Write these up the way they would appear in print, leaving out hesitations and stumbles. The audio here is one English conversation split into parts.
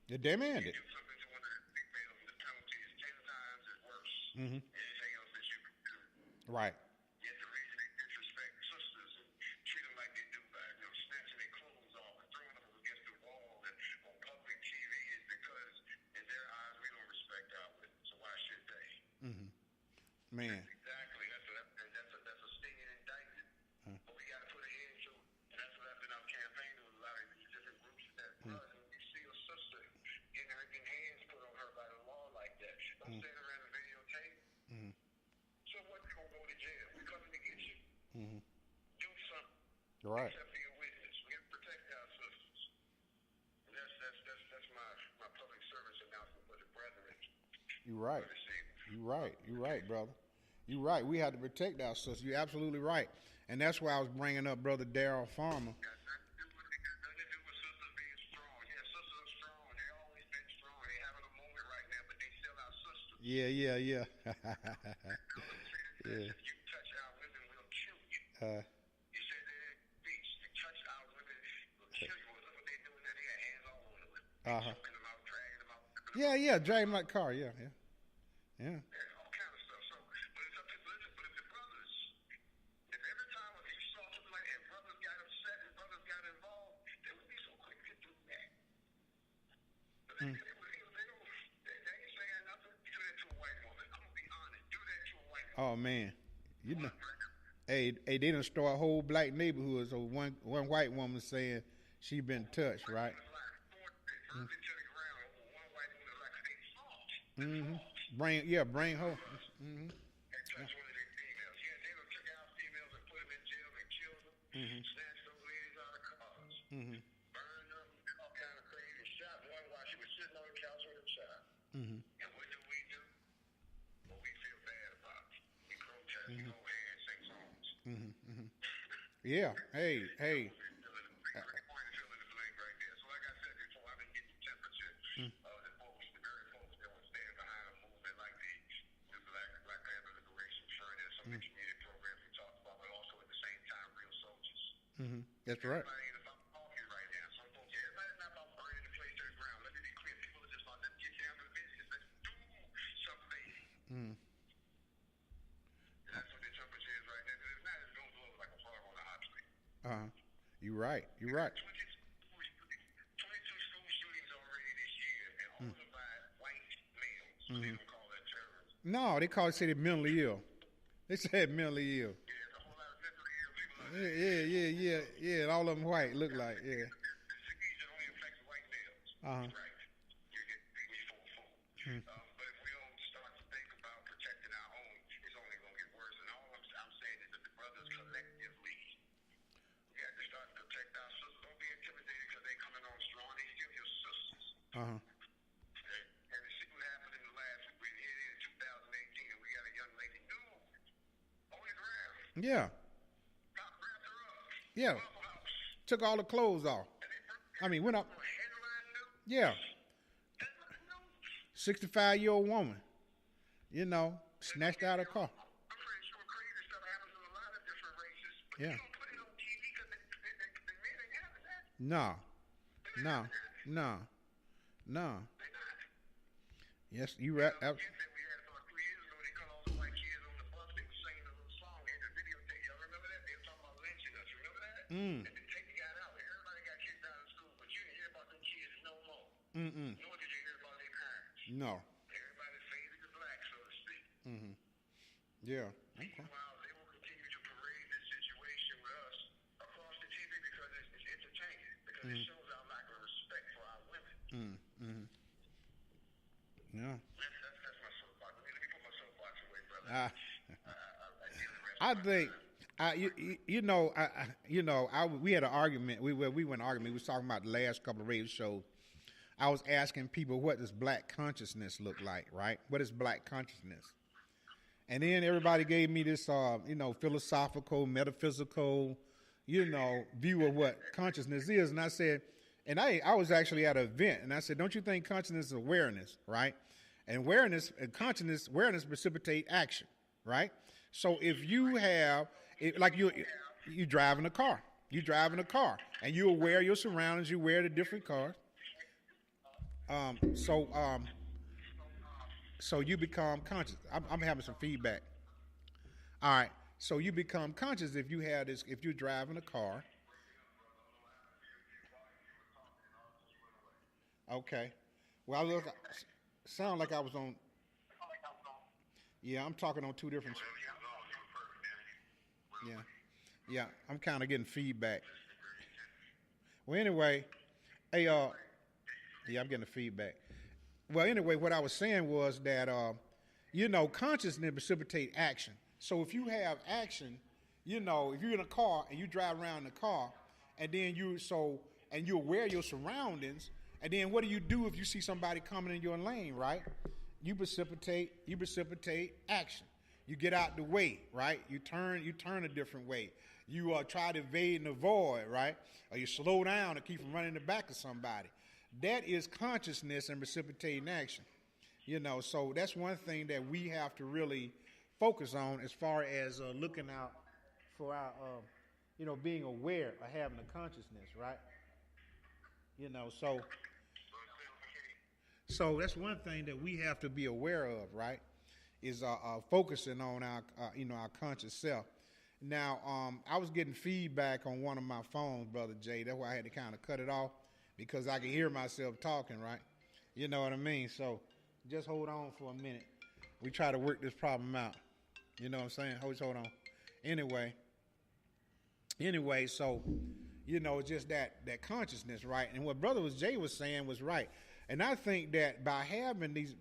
They demanded. You do something to one of the victims, the penalty is 10 times as worse. Mm-hmm. Anything else that you can do. Right. Yet the reason they disrespect sisters and treat them like they do by snatching their clothes off and throwing them against the wall and on public TV is because in their eyes we don't respect our women. So why should they? Mm-hmm. Man. Exactly. That's a stinging indictment. But we got to put an end to it. And that's what I've been out campaigning with a lot of these different groups that blood. And we see a sister getting hands put on her by the law like that. Don't stand around and videotape. Mm-hmm. So what? You gonna go to jail? We coming to get you. Mm-hmm. Do something. Right. Except for your witness. We have to protect our sisters. And that's my public service announcement for the brethren. You're right. You're right. You're right, brother. You're right. We have to protect our sisters. You're absolutely right. And that's why I was bringing up Brother Darrell Farmer. Got nothing to do with sisters being strong. Yeah, sisters are strong. They always been strong. They having a moment right now, but they still our sisters. Yeah. Yeah. Yeah. If you touch our women, we'll kill you. You said that beach, you touch our women, we'll kill you. Look what they doing there. They got hands all over the women. Choking them out, dragging them out. Yeah. Drag him like a car. Yeah. Yeah, all kind of stuff. So, but it's up to listen. But if the brothers, if every time if you saw something like that, brothers got upset and brothers got involved, they would be so quick to do that. But they ain't saying nothing. Do that to a white woman. I'm gonna be honest. Do that to a white woman. Oh man. You know. Hey, they done start a whole black neighborhood. So one white woman saying she been touched, right? Mm-hmm. Bring her. Mm-hmm. And touch one of their females. Yeah, they done took our females and put them in jail and killed them. Snatched those ladies out of cars. Burned them, all kind of crazy. Shot one while she was sitting on the couch with a child. And what do? Well, we feel bad about it. We protest, we hold hands, sing songs. Yeah. Hey. Point of filling the blank right there. So like I said before, I've been getting the temperature of the folks, the very folks that will stand behind a movement like the Black Panther Liberation Front and some of the community programs we talked about, but also at the same time, real soldiers. That's right. Everybody ain't about talking right now. Some folks, everybody's not about burning the place to the ground. Let me be clear. People are just about to get down to business. Let's do something. And that's what the temperature is right now. Because it's not as going to blow like a frog on a hot plate. You're right. 22 school shootings already this year, and all of them by white males. So they don't call that terrorism. No, they say they mentally ill. They said mentally ill. Yeah, there's a whole lot of mentally ill people out there. Yeah. And all of them white look like, yeah. The disease that only affects white males. Right. You get me for a fool. But if we don't start to think about protecting our own, it's only going to get worse. And all I'm saying is that the brothers collectively, we have to start to protect our sisters. Don't be intimidated because they coming on strong. They still your sisters. And we see what happened in the last week. We're here in 2018, and we got a young lady nude on the ground. Yeah. Cop grabbed her up. Yeah. Took all the clothes off. I mean, went up. Headline news. Yeah. Headline news. 65-year-old woman. Snatched out of her car. I'm pretty sure crazy stuff happens in a lot of different races. But Yeah. you don't put it on TV because the men ain't having that. No. They not. Yes, you right. We had about 3 years ago, they caught all the white kids on the bus. They were singing a little song in the videotape. Y'all remember that? They were talking about lynching us. Remember that? And the tape got out. Everybody got kicked out of school, but you didn't hear about them kids no more. Nor did you hear about their parents. No. Everybody faded to black, so to speak. Yeah. Okay. Meanwhile, they will continue to parade this situation with us across the TV because it's entertaining, because it shows our lack of respect for our women. Yeah. That's my soapbox. Let me put my soapbox away, brother. I think, we had an argument. We went argument. We was talking about the last couple of radio shows. I was asking people, what does black consciousness look like, right? What is black consciousness? And then everybody gave me this, philosophical, metaphysical, view of what consciousness is. And I said, and I was actually at an event, and I said, don't you think consciousness is awareness, right? And awareness precipitate action, right? So if you have, you driving a car, and you're aware of your surroundings, you're aware of the different cars. So so you become conscious. I'm having some feedback. All right. So you become conscious if you have this. If you're driving a car. Okay. Well, I look. Sound like I was on. Yeah, I'm talking on two different. Yeah. Yeah, I'm kind of getting feedback. Well, anyway, hey, yeah, I'm getting the feedback. Well, anyway, what I was saying was that, consciousness precipitate action. So if you have action, if you're in a car and you drive around in the car, and then and you're aware of your surroundings, and then what do you do if you see somebody coming in your lane, right? You precipitate action. You get out the way, right? You turn a different way. You try to evade and avoid, right? Or you slow down to keep from running in the back of somebody. That is consciousness and precipitating action. So that's one thing that we have to really focus on as far as looking out for our, being aware of having a consciousness, right? You know, so so that's one thing that we have to be aware of, right? Is focusing on our conscious self. Now, I was getting feedback on one of my phones, Brother Jay. That's why I had to kind of cut it off because I could hear myself talking, right? You know what I mean? So just hold on for a minute. We try to work this problem out. You know what I'm saying? Hold on. Anyway, so just that consciousness, right? And what Brother Jay was saying was right. And I think that by having these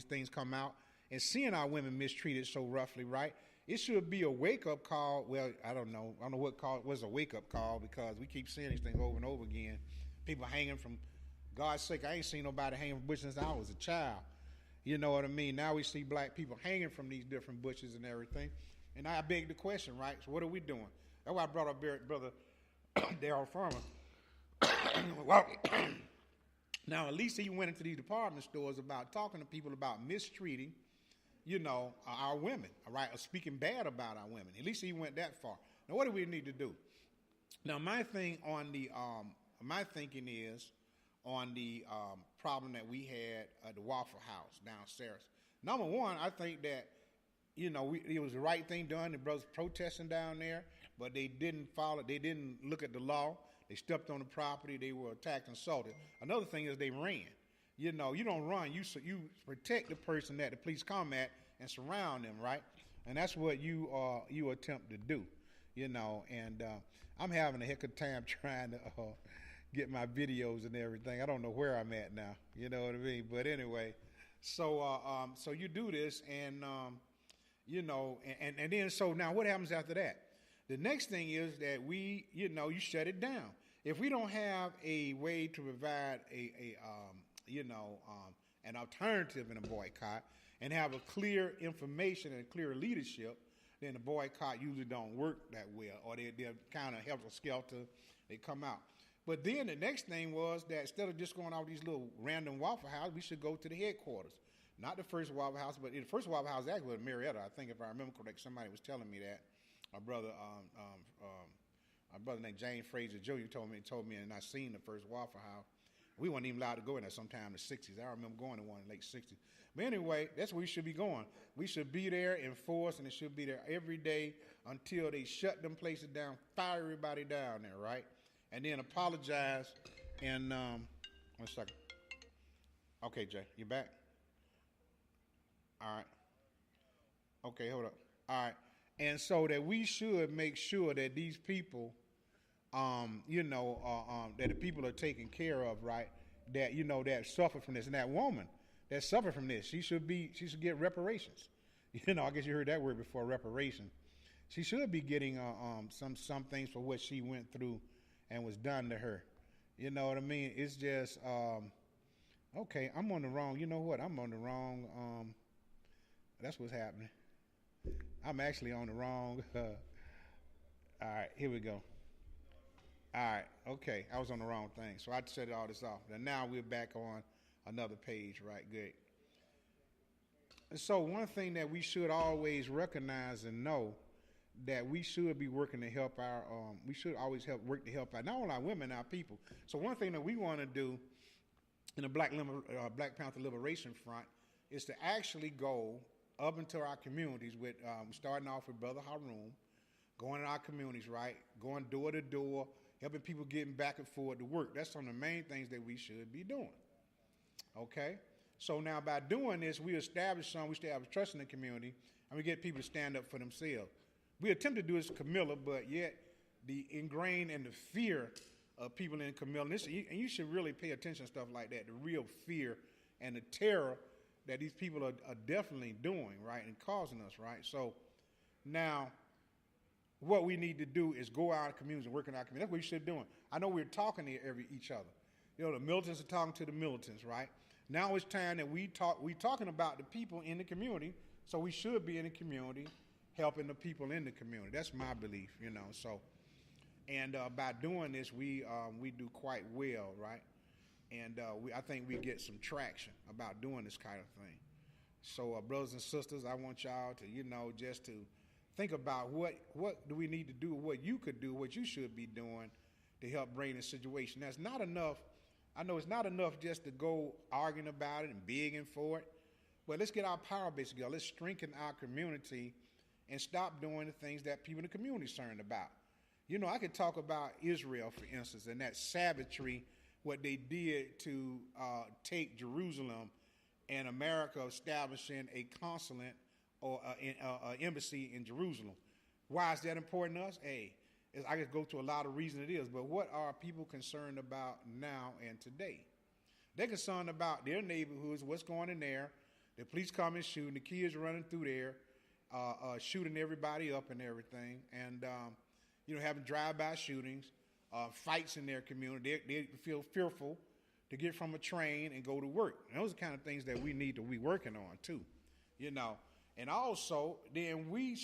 things come out and seeing our women mistreated so roughly, right? It should be a wake-up call. Well, I don't know what was a wake-up call because we keep seeing these things over and over again. People hanging from, God's sake, I ain't seen nobody hanging from bushes since I was a child. You know what I mean? Now we see black people hanging from these different bushes and everything. And I beg the question, right? So what are we doing? That's why I brought up Brother Daryl Farmer. Well, now at least he went into these department stores about talking to people about mistreating our women, all right, or speaking bad about our women. At least he went that far. Now, what do we need to do? Now, my thinking is on the problem that we had at the Waffle House downstairs. Number one, I think that, it was the right thing done. The brothers protesting down there, but they didn't follow. They didn't look at the law. They stepped on the property. They were attacked and assaulted. Another thing is they ran. You don't run. You protect the person that the police come at and surround them, right? And that's what you attempt to do, And I'm having a heck of a time trying to get my videos and everything. I don't know where I'm at now. You know what I mean? But anyway, so you do this, and and then so now what happens after that? The next thing is that you shut it down. If we don't have a way to provide an alternative in a boycott and have a clear information and clear leadership, then the boycott usually don't work that well, or they're kind of helter-skelter. They come out. But then the next thing was that instead of just going out these little random Waffle Houses, we should go to the headquarters. Not the first Waffle House, but the first Waffle House actually was Marietta. I think if I remember correctly, somebody was telling me that. My brother named James Fraser Jr. told me, and I seen the first Waffle House. We weren't even allowed to go in there sometime in the 60s. I remember going to one in the late 60s. But anyway, that's where we should be going. We should be there in force, and it should be there every day until they shut them places down, fire everybody down there, right? And then apologize. And 1 second. Okay, Jay, you back? All right. Okay, hold up. All right. And so that we should make sure that these people, that the people are taken care of, right? That, that suffer from this. And that woman that suffered from this, she should get reparations. I guess you heard that word before, reparation. She should be getting some things for what she went through and was done to her. You know what I mean? It's just, okay, I'm on the wrong, you know what? I'm on the wrong, that's what's happening. I'm actually on the wrong, all right, here we go. All right, okay, I was on the wrong thing, so I set all this off. And now we're back on another page, right? Good. And so one thing that we should always recognize and know that we should be working to help we should always work to help out, not only our women, our people. So one thing that we want to do in the Black Panther Liberation Front is to actually go up into our communities with starting off with Brother Haroon, going in our communities, right? Going door to door, helping people getting back and forth to work. That's some of the main things that we should be doing. Okay? So now by doing this, we establish trust in the community, and we get people to stand up for themselves. We attempt to do this Camilla, but yet the ingrained and the fear of people in Camilla, and you should really pay attention to stuff like that, the real fear and the terror that these people are definitely doing, right, and causing us, right? So now what we need to do is go out in communities and work in our community. That's what we should be doing. I know we're talking to each other. You know, the militants are talking to the militants, right? Now it's time that we're talking about the people in the community, so we should be in the community helping the people in the community. That's my belief, you know. So, and by doing this, we do quite well, right? And I think we get some traction about doing this kind of thing. So, brothers and sisters, I want y'all to, you know, just to think about what do we need to do, what you could do, what you should be doing to help bring this situation. That's not enough. I know it's not enough just to go arguing about it and begging for it, but let's get our power base together. Let's strengthen our community and stop doing the things that people in the community are concerned about. You know, I could talk about Israel, for instance, and that savagery, what they did to take Jerusalem, and America establishing a consulate or an embassy in Jerusalem. Why is that important to us? Hey, I could go to a lot of reasons it is, but what are people concerned about now and today? They're concerned about their neighborhoods, what's going in there, the police coming shooting, the kids running through there, shooting everybody up and everything, and you know, having drive-by shootings, fights in their community. They feel fearful to get from a train and go to work. And those are the kind of things that we need to be working on too, you know. And also, then we